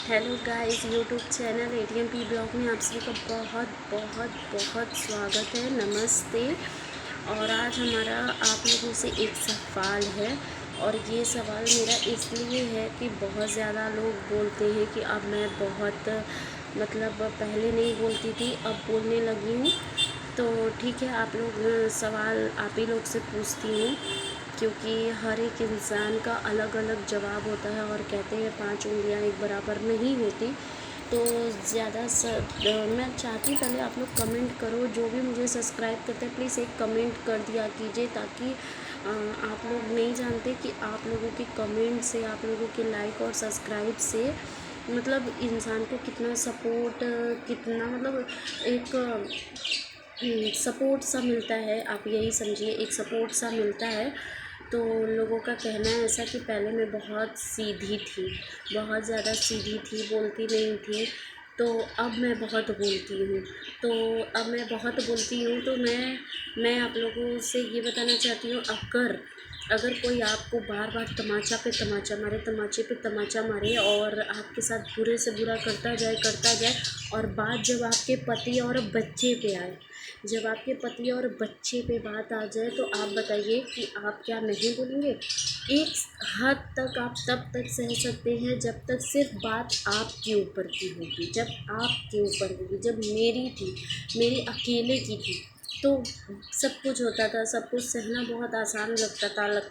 Hello guys, YouTube channel ATMP blog में आप सभी का बहुत बहुत बहुत स्वागत है। नमस्ते। और आज हमारा आप लोगों से एक सवाल है, और ये सवाल मेरा इसलिए है कि बहुत ज़्यादा लोग बोलते हैं कि अब मैं बहुत पहले नहीं बोलती थी, अब बोलने लगी हूँ। तो ठीक है, आप लोग सवाल आप ही लोग से पूछती हूँ, क्योंकि हर एक इंसान का अलग अलग जवाब होता है। और कहते हैं 5 उंगलियां एक बराबर नहीं होती। तो मैं चाहती पहले आप लोग कमेंट करो। जो भी मुझे सब्सक्राइब करते हैं प्लीज़ एक कमेंट कर दिया कीजिए, ताकि आप लोग नहीं जानते कि आप लोगों के कमेंट से, आप लोगों के लाइक और सब्सक्राइब से इंसान को कितना सपोर्ट, कितना एक सपोर्ट सा मिलता है। आप यही समझिए, एक सपोर्ट सा मिलता है। तो लोगों का कहना है ऐसा कि पहले मैं बहुत सीधी थी, बहुत ज़्यादा सीधी थी, बोलती नहीं थी। तो अब मैं बहुत बोलती हूँ। तो अब मैं बहुत बोलती हूँ, तो मैं आप लोगों से ये बताना चाहती हूँ, अगर कोई आपको बार बार तमाचे पे तमाचा मारे और आपके साथ बुरे से बुरा करता जाए, और बात जब आपके पति और बच्चे पे आए, जब आपके पति और बच्चे पे बात आ जाए, तो आप बताइए कि आप क्या नहीं बोलेंगे। एक हद तक आप तब तक सह सकते हैं जब तक सिर्फ बात आपके ऊपर की होगी, जब आपके ऊपर होगी। जब मेरी अकेले की थी, तो सब कुछ होता था, सब कुछ सहना बहुत आसान लगता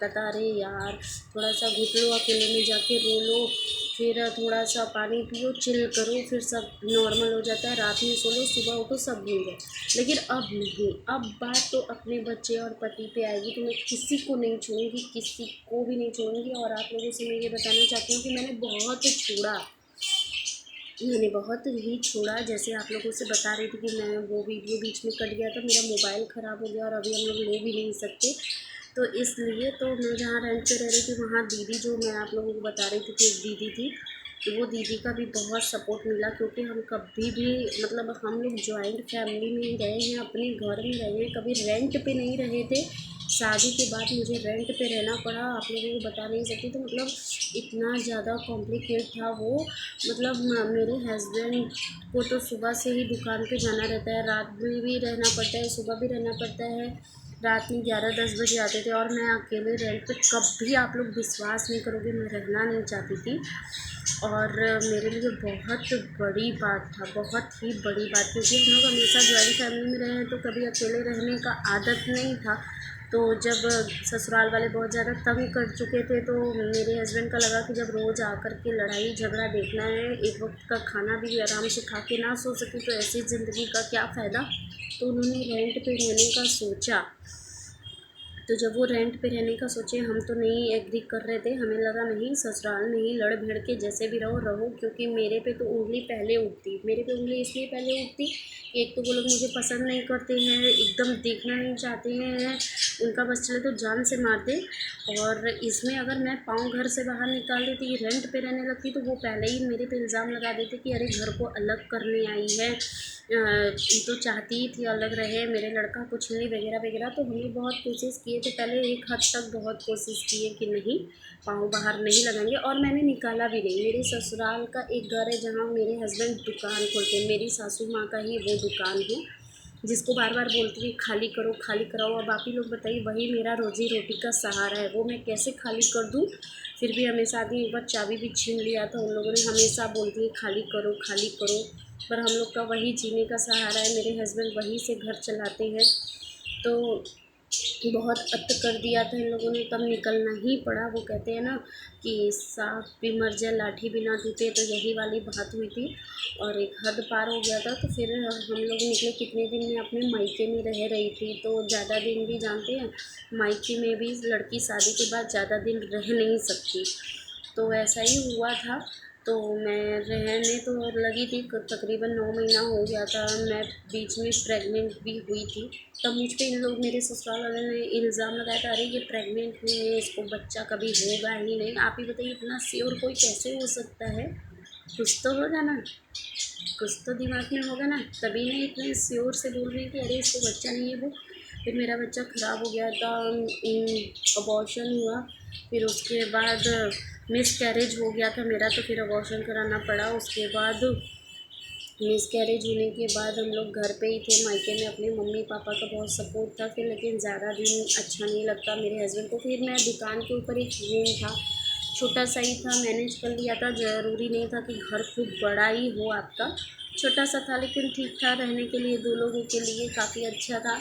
था। अरे यार, थोड़ा सा घुट लो, अकेले में जाके रो लो, फिर थोड़ा सा पानी पियो, चिल करो, फिर सब नॉर्मल हो जाता है। रात में सो लो, सुबह उठो, सब भूल जाए। लेकिन अब नहीं, अब बात तो अपने बच्चे और पति पे आएगी, तो मैं किसी को नहीं छोड़ूंगी, किसी को भी नहीं छोड़ूंगी। और आप लोगों से मैं ये बताना चाहती हूँ कि मैंने बहुत ही छोड़ा। जैसे आप लोगों से बता रही थी कि मैं वो वीडियो बीच में कट गया था, मेरा मोबाइल ख़राब हो गया और अभी हम लोग ले भी नहीं सकते। तो इसलिए तो मैं जहाँ रेंट पे रह रही थी, वहाँ दीदी, जो मैं आप लोगों को बता रही थी कि एक दीदी थी, तो वो दीदी का भी बहुत सपोर्ट मिला। क्योंकि हम कभी भी हम लोग जॉइंट फैमिली में ही रहे हैं, अपने घर में रहे हैं, कभी रेंट पे नहीं रहे थे। शादी के बाद मुझे रेंट पे रहना पड़ा, आप लोगों को बता नहीं सकती। तो इतना ज़्यादा कॉम्प्लिकेट था वो। मेरे हस्बैंड को तो सुबह से ही दुकान पे जाना रहता है, रात में भी रहना पड़ता है, सुबह भी रहना पड़ता है। रात में 11-10 बजे आते थे, और मैं अकेले रेंट पे, कभी आप लोग विश्वास नहीं करोगे, मैं रहना नहीं चाहती थी। और मेरे लिए बहुत बड़ी बात था, बहुत ही बड़ी बात, क्योंकि हम लोग हमेशा जॉइंट फैमिली में रहे हैं, तो कभी अकेले रहने का आदत नहीं था। तो जब ससुराल वाले बहुत ज़्यादा तंग कर चुके थे, तो मेरे हस्बैंड का लगा कि जब रोज़ आकर के लड़ाई झगड़ा देखना है, एक वक्त का खाना भी आराम से खा के ना सो सके, तो ऐसी ज़िंदगी का क्या फ़ायदा। तो उन्होंने रेंट पे रहने का सोचा। तो जब वो रेंट पे रहने का सोचे, हम तो नहीं एग्री कर रहे थे। हमें लगा नहीं, ससुराल में ही लड़ भिड़ के जैसे भी रहो। क्योंकि मेरे पे तो उंगली पहले उठती, मेरे पे उंगली इसलिए पहले उठती, एक तो वो लोग मुझे पसंद नहीं करते हैं, एकदम देखना नहीं चाहते हैं, उनका बस चले तो जान से मार दे। और इसमें अगर मैं पाँव घर से बाहर निकाल देती, रेंट पे रहने लगती, तो वो पहले ही मेरे पे इल्ज़ाम लगा देते कि अरे घर को अलग करने आई है, तो चाहती ही थी अलग रहे, मेरे लड़का कुछ नहीं, वगैरह वगैरह। तो हमने बहुत कोशिश किए थे, पहले एक हद तक बहुत कोशिश किए कि नहीं, पाँव बाहर नहीं लगाएंगे। और मैंने निकाला भी नहीं। मेरे ससुराल का एक घर है जहाँ मेरे हस्बैंड दुकान खोलते हैं, मेरी सासू माँ का ही वो दुकान है, जिसको बार बार बोलती है खाली करो, खाली कराओ। अब आप ही लोग बताइए, वही मेरा रोजी रोटी का सहारा है, वो मैं कैसे खाली कर दूँ। फिर भी हमेशा आदमी, एक बार चाबी भी छीन लिया था उन लोगों ने, हमेशा बोलती है खाली करो, खाली करो। पर हम लोग का वही जीने का सहारा है, मेरे हस्बैंड वहीं से घर चलाते हैं। तो बहुत अत कर दिया था इन लोगों ने, तब निकलना ही पड़ा। वो कहते हैं ना कि सांप भी मर जाए लाठी भी ना टूटे, तो यही वाली बात हुई थी। और एक हद पार हो गया था, तो फिर हम लोग निकले। कितने दिन मैं अपने मायके में रह रही थी, तो ज़्यादा दिन भी जानते हैं, मायके में भी लड़की शादी के बाद ज़्यादा दिन रह नहीं सकती। तो ऐसा ही हुआ था। तो मैं रहने तो लगी थी, तकरीबन 9 महीना हो गया था। मैं बीच में प्रेग्नेंट भी हुई थी। तब मुझ पे इन लोग, मेरे ससुराल वालों ने इल्ज़ाम लगाया था, अरे ये प्रेग्नेंट हुई है, इसको बच्चा कभी होगा ही नहीं। आप ही बताइए, इतना श्योर कोई कैसे हो सकता है। कुछ तो होगा ना, कुछ तो दिमाग में होगा ना, तभी मैं इतने श्योर से बोल रही कि अरे इसको बच्चा नहीं है वो। फिर मेरा बच्चा ख़राब हो गया था, अबॉर्शन हुआ। फिर उसके बाद मिसकैरेज हो गया था मेरा, तो फिर अबॉर्शन कराना पड़ा। उसके बाद मिसकैरेज होने के बाद हम लोग घर पे ही थे मायके में। अपने मम्मी पापा का बहुत सपोर्ट था फिर, लेकिन ज़्यादा दिन अच्छा नहीं लगता मेरे हस्बैंड को। फिर मैं दुकान के ऊपर एक रूम था, छोटा सा ही था, मैनेज कर लिया था। ज़रूरी नहीं था कि घर खूब बड़ा ही हो आपका, छोटा सा था लेकिन ठीक था रहने के लिए, 2 लोगों के लिए काफ़ी अच्छा था।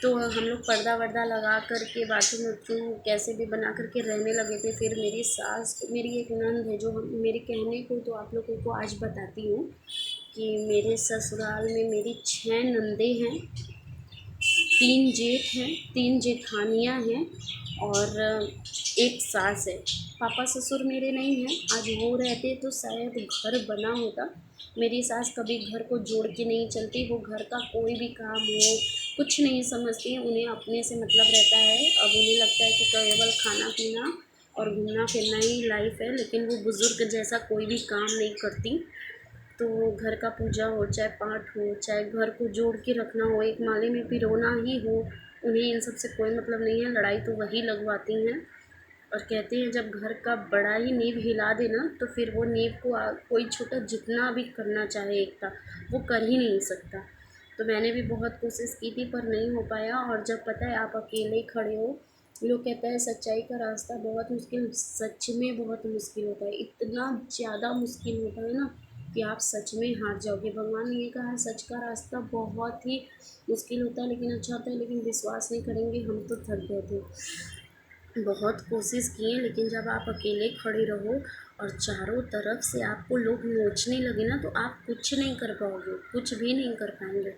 तो हम लोग पर्दा वर्दा लगा कर के बाथरूम वाथरूम कैसे भी बना कर के रहने लगे थे। फिर मेरी सास, मेरी एक नंद है जो मेरे कहने को तो आप लोगों को आज बताती हूँ कि मेरे ससुराल में मेरी 6 नंदे हैं, 3 जेठ हैं, 3 जेठानियाँ हैं और एक सास है। पापा ससुर मेरे नहीं हैं, आज वो रहते तो शायद घर बना होता। मेरी सास कभी घर को जोड़ के नहीं चलती, वो घर का कोई भी काम हो कुछ नहीं समझती, उन्हें अपने से मतलब रहता है। अब उन्हें लगता है कि केवल खाना पीना और घूमना फिरना ही लाइफ है, लेकिन वो बुज़ुर्ग जैसा कोई भी काम नहीं करती। तो घर का पूजा हो, चाहे पाठ हो, चाहे घर को जोड़ के रखना हो, एक माले में पिरोना ही हो, उन्हें इन सब से कोई मतलब नहीं है। लड़ाई तो वही लगवाती हैं और कहते हैं जब घर का बड़ा ही नींव हिला दे ना, तो फिर वो नींव को कोई छोटा जितना भी करना चाहे एकता, वो कर ही नहीं सकता। तो मैंने भी बहुत कोशिश की थी पर नहीं हो पाया। और जब पता है आप अकेले खड़े हो, लोग कहते हैं सच्चाई का रास्ता बहुत मुश्किल, सच में बहुत मुश्किल होता है, इतना ज़्यादा मुश्किल होता है ना कि आप सच में हार जाओगे। भगवान ने ये कहा है सच का रास्ता बहुत ही मुश्किल होता है लेकिन अच्छा होता है, लेकिन विश्वास नहीं करेंगे, हम तो थक गए थे। बहुत कोशिश किए लेकिन जब आप अकेले खड़े रहो और चारों तरफ से आपको लोग नोचने लगे ना, तो आप कुछ नहीं कर पाओगे, कुछ भी नहीं कर पाएंगे।